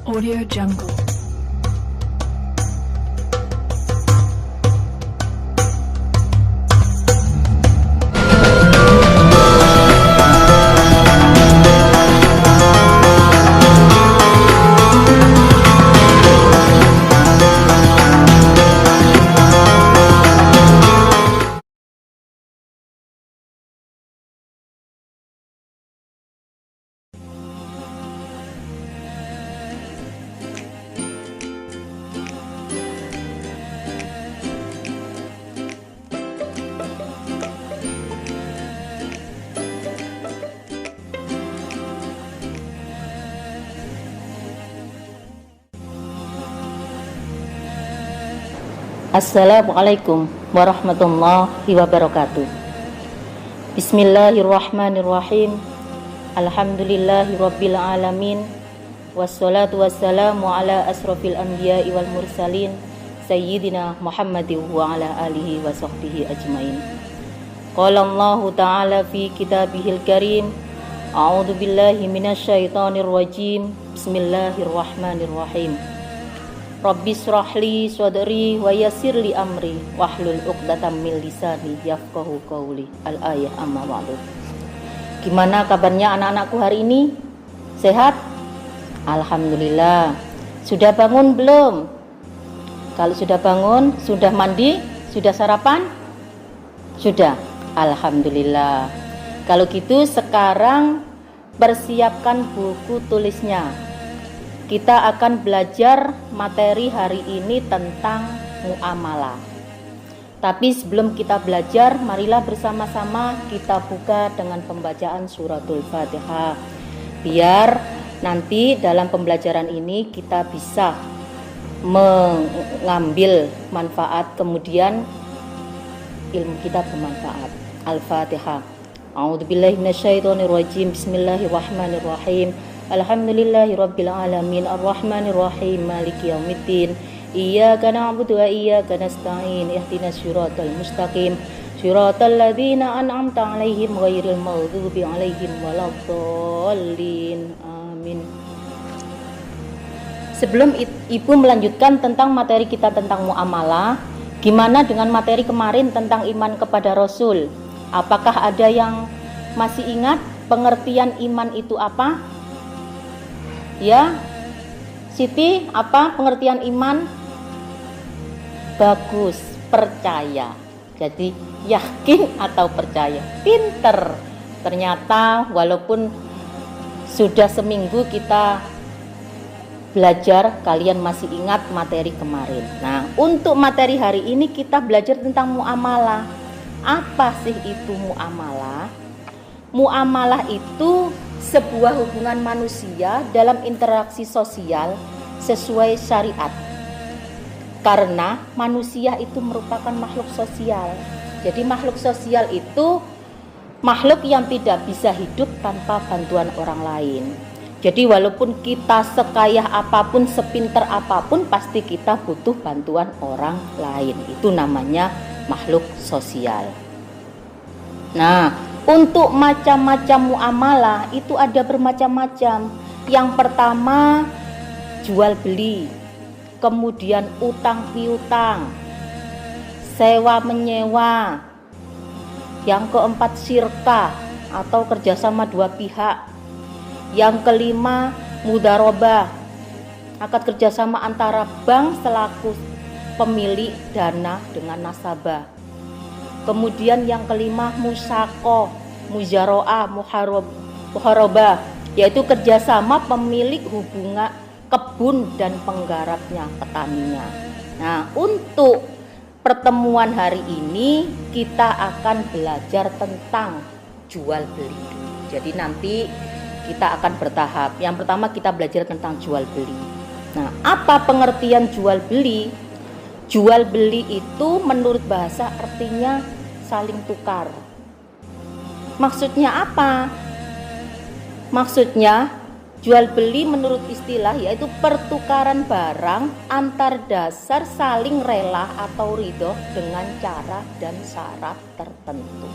Audio Jungle. Assalamualaikum warahmatullahi wabarakatuh. Bismillahirrahmanirrahim. Alhamdulillahirabbil alamin. Wassalatu wassalamu ala asrofil anbiya'i wal mursalin sayyidina Muhammadin wa ala alihi wa sahbihi ajmain. Qala Allahu ta'ala fi kitabihil karim. A'udzu billahi minasyaitonir rajim. Bismillahirrahmanirrahim. Rabbis shrahli sadri wa yassirli amri wahlul 'uqdatam min lisani yafqahu qawli. Al-ayah amma ba'du. Gimana kabarnya anak-anakku hari ini? Sehat? Alhamdulillah. Sudah bangun belum? Kalau sudah bangun, sudah mandi, sudah sarapan? Sudah. Alhamdulillah. Kalau gitu sekarang persiapkan buku tulisnya. Kita akan belajar materi hari ini tentang muamalah. Tapi sebelum kita belajar, marilah bersama-sama kita buka dengan pembacaan suratul Fatihah. Biar nanti dalam pembelajaran ini kita bisa mengambil manfaat, kemudian ilmu kita bermanfaat. Al-Fatihah. A'udzubillahi minasyaitonirrajim. Bismillahirrahmanirrahim. Alhamdulillahirabbil alamin arrahmanirrahim maliki yaumiddin iyyaka na'budu wa iyyaka nasta'in ihdinas siratal mustaqim siratal ladzina an'amta 'alaihim ghairil maghdubi 'alaihim waladdallin amin. Sebelum Ibu melanjutkan tentang materi kita tentang muamalah, gimana dengan materi kemarin tentang iman kepada Rasul? Apakah ada yang masih ingat pengertian iman itu apa? Ya, Siti, apa pengertian iman? Bagus, percaya. Jadi yakin atau percaya? Pinter. Ternyata walaupun sudah seminggu kita belajar, kalian masih ingat materi kemarin. Nah, untuk materi hari ini kita belajar tentang muamalah. Apa sih itu muamalah? Muamalah itu sebuah hubungan manusia dalam interaksi sosial sesuai syariat. Karena manusia itu merupakan makhluk sosial. Jadi makhluk sosial itu makhluk yang tidak bisa hidup tanpa bantuan orang lain. Jadi walaupun kita sekaya apapun, sepinter apapun, pasti kita butuh bantuan orang lain. Itu namanya makhluk sosial. Nah, untuk macam-macam muamalah itu ada bermacam-macam. Yang pertama jual beli, kemudian utang piutang, sewa menyewa. Yang keempat syirkah atau kerjasama dua pihak. Yang kelima mudharabah, akad kerjasama antara bank selaku pemilik dana dengan nasabah. Kemudian yang kelima musyakoh, mujaroah, muharabah, yaitu kerjasama pemilik hubungan kebun dan penggarapnya, petaninya. Nah, untuk pertemuan hari ini kita akan belajar tentang jual beli. Jadi nanti kita akan bertahap. Yang pertama kita belajar tentang jual beli. Nah, apa pengertian jual beli? Jual beli itu menurut bahasa artinya saling tukar. Maksudnya apa? Maksudnya jual beli menurut istilah yaitu pertukaran barang antar dasar saling rela atau ridho dengan cara dan syarat tertentu.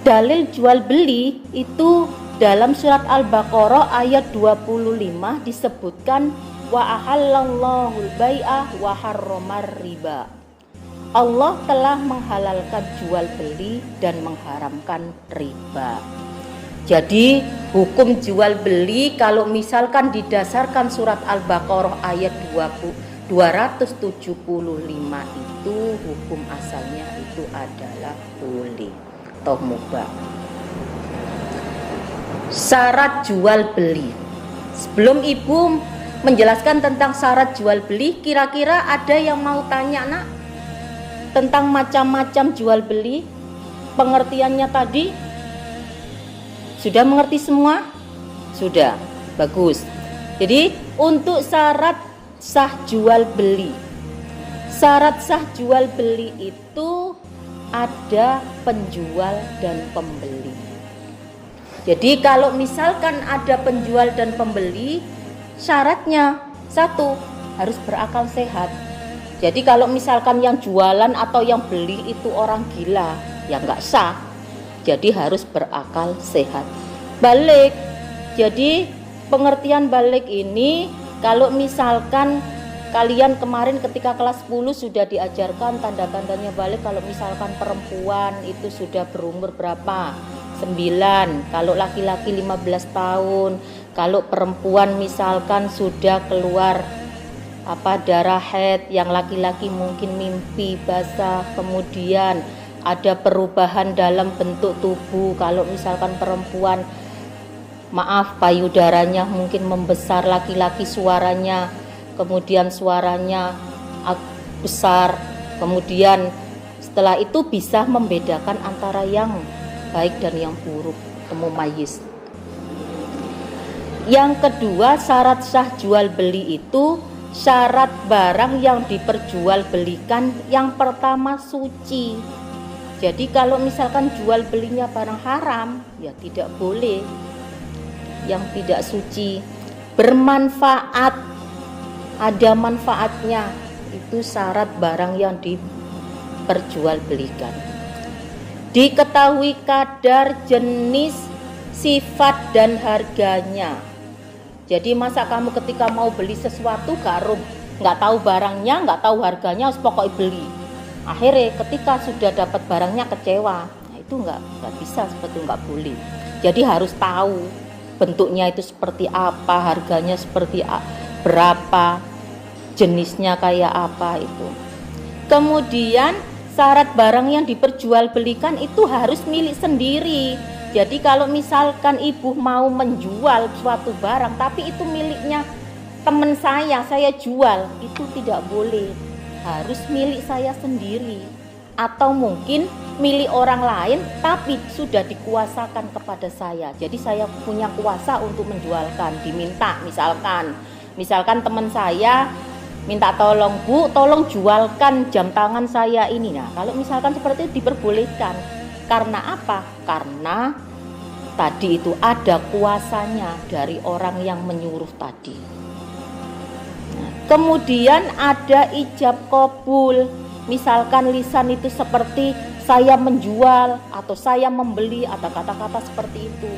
Dalil jual beli itu dalam surat Al-Baqarah ayat 25 disebutkan wa ahallallahul bai'ah wa harramar riba. Allah telah menghalalkan jual beli dan mengharamkan riba. Jadi hukum jual beli kalau misalkan didasarkan surat Al-Baqarah ayat 275 itu hukum asalnya itu adalah boleh atau mubah. Syarat jual beli. Sebelum Ibu menjelaskan tentang syarat jual beli, kira-kira ada yang mau tanya nak tentang macam-macam jual beli? Pengertiannya tadi sudah mengerti semua? Sudah, bagus. Jadi untuk syarat sah jual beli, syarat sah jual beli itu ada penjual dan pembeli. Jadi kalau misalkan ada penjual dan pembeli, syaratnya satu, harus berakal sehat. Jadi kalau misalkan yang jualan atau yang beli itu orang gila, ya nggak sah. Jadi harus berakal sehat. Balik, jadi pengertian balik ini kalau misalkan kalian kemarin ketika kelas 10 sudah diajarkan tanda-tandanya balik. Kalau misalkan perempuan itu sudah berumur berapa? 9, kalau laki-laki 15 tahun. Kalau perempuan misalkan sudah keluar darah haid, yang laki-laki mungkin mimpi basah, kemudian ada perubahan dalam bentuk tubuh. Kalau misalkan perempuan payudaranya mungkin membesar, laki-laki suaranya kemudian suaranya besar. Kemudian setelah itu bisa membedakan antara yang baik dan yang buruk, mumayyiz. Yang kedua, syarat sah jual beli itu syarat barang yang diperjualbelikan yang pertama suci. Jadi kalau misalkan jual belinya barang haram, ya tidak boleh. Yang tidak suci, bermanfaat, ada manfaatnya, itu syarat barang yang diperjualbelikan. Diketahui kadar, jenis, sifat dan harganya. Jadi masa kamu ketika mau beli sesuatu nggak tahu barangnya, nggak tahu harganya, pokoknya beli. Akhirnya ketika sudah dapat barangnya kecewa. Nah, itu nggak bisa, seperti nggak boleh. Jadi harus tahu bentuknya itu seperti apa, harganya seperti berapa, jenisnya kayak apa itu. Kemudian syarat barang yang diperjualbelikan itu harus milik sendiri. Jadi kalau misalkan ibu mau menjual suatu barang tapi itu miliknya teman saya jual, itu tidak boleh. Harus milik saya sendiri, atau mungkin milik orang lain tapi sudah dikuasakan kepada saya. Jadi saya punya kuasa untuk menjualkan, diminta misalkan teman saya minta tolong, Bu, tolong jualkan jam tangan saya ini. Nah, kalau misalkan seperti itu diperbolehkan. Karena apa? Karena tadi itu ada kuasanya dari orang yang menyuruh tadi. Kemudian ada ijab qabul. Misalkan lisan itu seperti saya menjual atau saya membeli, atau kata-kata seperti itu.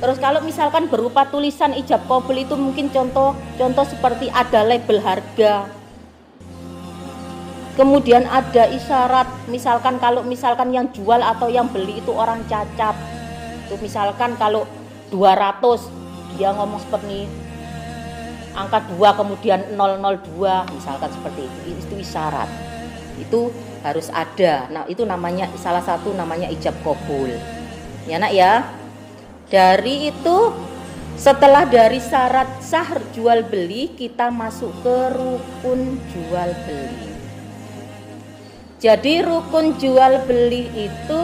Terus kalau misalkan berupa tulisan ijab qabul itu mungkin contoh seperti ada label harga. Kemudian ada isyarat, misalkan kalau misalkan yang jual atau yang beli itu orang cacat. Itu misalkan kalau 200 dia ngomong seperti angka 2 kemudian 002, misalkan seperti itu isyarat. Itu harus ada. Nah, itu namanya salah satu namanya ijab qabul. Ya nak ya. Dari itu, setelah dari syarat sah jual beli, kita masuk ke rukun jual beli. Jadi rukun jual beli itu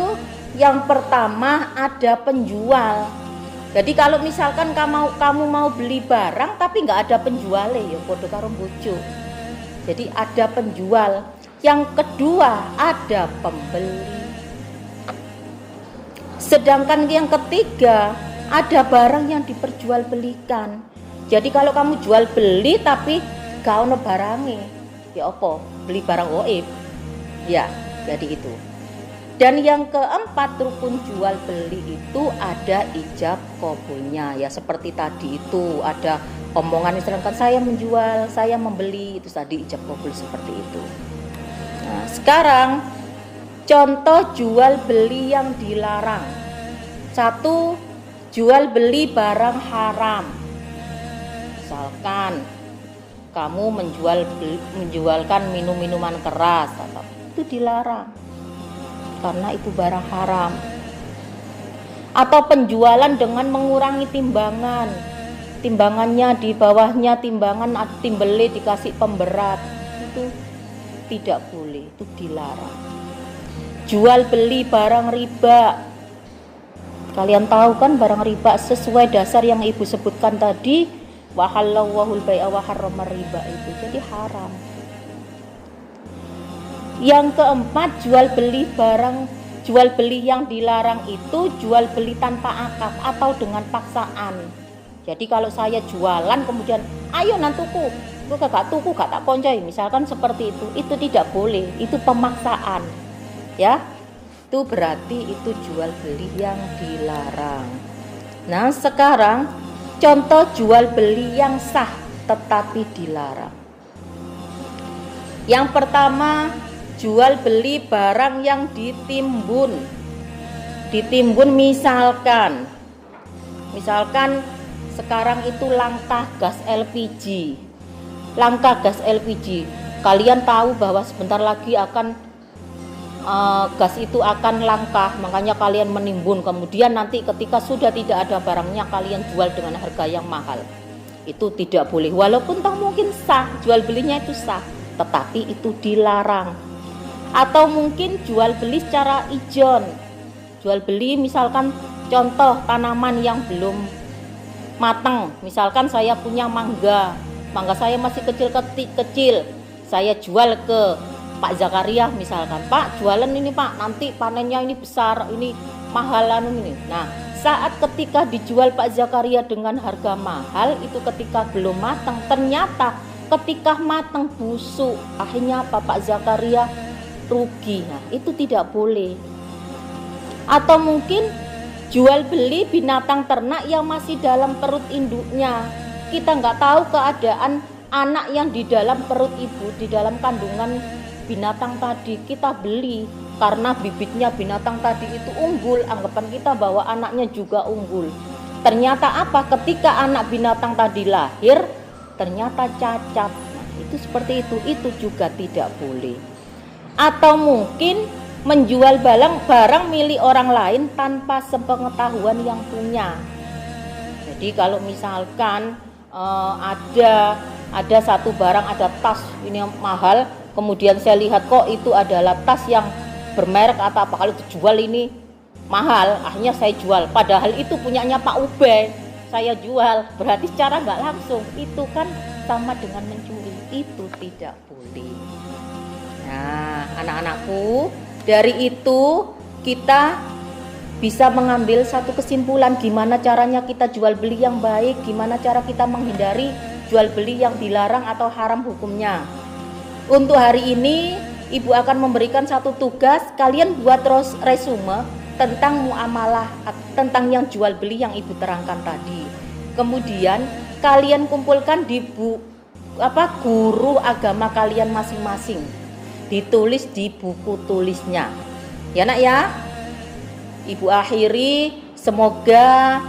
yang pertama ada penjual. Jadi kalau misalkan kamu mau beli barang tapi nggak ada penjualnya, ya podo karo bojo. Jadi ada penjual. Yang kedua ada pembeli. Sedangkan yang ketiga ada barang yang diperjualbelikan. Jadi kalau kamu jual beli tapi gak ono barangnya, ya apa? Beli barang goib. Ya, jadi itu. Dan yang keempat, rukun jual beli itu ada ijab qabulnya. Ya seperti tadi itu ada omongan misalkan saya menjual, saya membeli, itu tadi ijab qabul seperti itu. Nah, sekarang contoh jual beli yang dilarang. 1. Jual beli barang haram. Misalkan kamu menjualkan minuman keras, itu dilarang karena itu barang haram. Atau penjualan dengan mengurangi timbangan, timbangannya di bawahnya timbangan timbele dikasih pemberat, itu tidak boleh, itu dilarang. Jual beli barang riba, kalian tahu kan barang riba sesuai dasar yang ibu sebutkan tadi, wa halallahu al-bai'a wa harrama riba, itu jadi haram. Yang keempat, jual beli yang dilarang itu jual beli tanpa akad atau dengan paksaan. Jadi kalau saya jualan kemudian ayo nantuku, gue gak tuku, gak tak koncoy, misalkan seperti itu tidak boleh, itu pemaksaan. Ya, itu berarti itu jual beli yang dilarang. Nah, sekarang contoh jual beli yang sah tetapi dilarang. Yang pertama, jual beli barang yang ditimbun. Ditimbun misalkan sekarang itu langka gas LPG. Langka gas LPG. Kalian tahu bahwa sebentar lagi akan gas itu akan langka, makanya kalian menimbun. Kemudian nanti ketika sudah tidak ada barangnya, kalian jual dengan harga yang mahal. Itu tidak boleh. Walaupun toh mungkin sah, jual belinya itu sah, tetapi itu dilarang. Atau mungkin jual beli secara ijon. Jual beli misalkan contoh tanaman yang belum matang. Misalkan saya punya mangga saya masih kecil-kecil. Saya jual ke Pak Zakaria misalkan, Pak jualan ini Pak, nanti panennya ini besar, ini mahalan ini. Nah, saat ketika dijual Pak Zakaria dengan harga mahal, itu ketika belum matang, ternyata ketika matang busuk, akhirnya Pak Zakaria rugi. Nah, itu tidak boleh. Atau mungkin jual beli binatang ternak yang masih dalam perut induknya. Kita nggak tahu keadaan anak yang di dalam perut ibu, di dalam kandungan binatang tadi. Kita beli karena bibitnya binatang tadi itu unggul, anggapan kita bahwa anaknya juga unggul. Ternyata apa? Ketika anak binatang tadi lahir ternyata cacat. Nah, itu seperti itu juga tidak boleh. Atau mungkin menjual barang milik orang lain tanpa sepengetahuan yang punya. Jadi kalau misalkan ada satu barang, ada tas ini yang mahal, kemudian saya lihat kok itu adalah tas yang bermerek atau apa, kalau dijual ini mahal, akhirnya saya jual, padahal itu punyanya Pak Ube, saya jual, berarti secara nggak langsung itu kan sama dengan mencuri, itu tidak boleh. Nah, anak-anakku, dari itu kita bisa mengambil satu kesimpulan gimana caranya kita jual beli yang baik, gimana cara kita menghindari jual beli yang dilarang atau haram hukumnya. Untuk hari ini Ibu akan memberikan satu tugas, kalian buat terus resume tentang muamalah, tentang yang jual beli yang Ibu terangkan tadi. Kemudian kalian kumpulkan di guru agama kalian masing-masing, ditulis di buku tulisnya. Ya nak ya. Ibu akhiri, semoga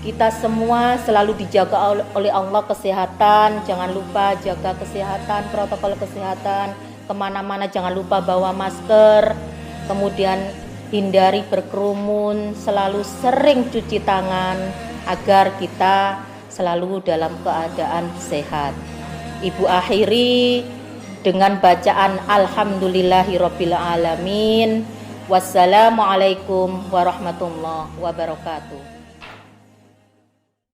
kita semua selalu dijaga oleh Allah kesehatan. Jangan lupa jaga kesehatan, protokol kesehatan. Kemana-mana jangan lupa bawa masker. Kemudian hindari berkerumun, selalu sering cuci tangan agar kita selalu dalam keadaan sehat. Ibu akhiri dengan bacaan Alhamdulillahirabbil alamin. Wassalamualaikum warahmatullahi wabarakatuh.